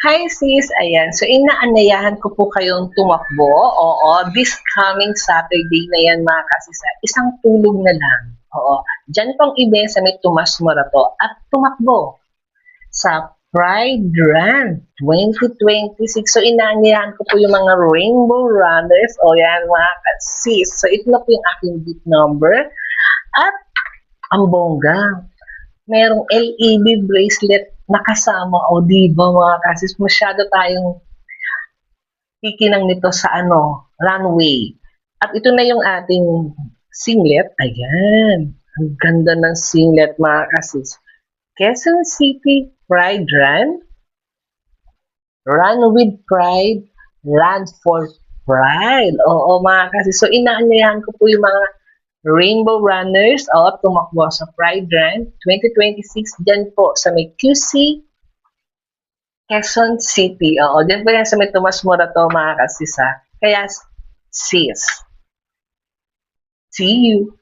Hi sis, ayan. So inaanyayahan ko po kayong tumakbo. Oo, this coming Saturday na yan mga kasisa. Isang tulog na lang. Oo. Diyan pong event sa may Tomas Morato at tumakbo sa Pride Run 2026. So inaanyayahan ko po yung mga Rainbow Runners. O yan mga kasis. So ito na po yung aking beat number. At ang bongga, merong LED bracelet na kasama. O di ba mga kasis, masyado tayong kikinang nito sa runway. At ito na yung ating singlet. Ayan. Ang ganda ng singlet mga kasis. Quezon City Pride Run. Run with Pride. Run for Pride. Oo mga kasis. So inaanyayahan ko po yung mga Rainbow Runners tumakbo sa Pride Run 2026 dyan po sa may QC Quezon City. Oo, dyan po yan sa may Tomas Morato mga kasisa. Kaya sis, see you!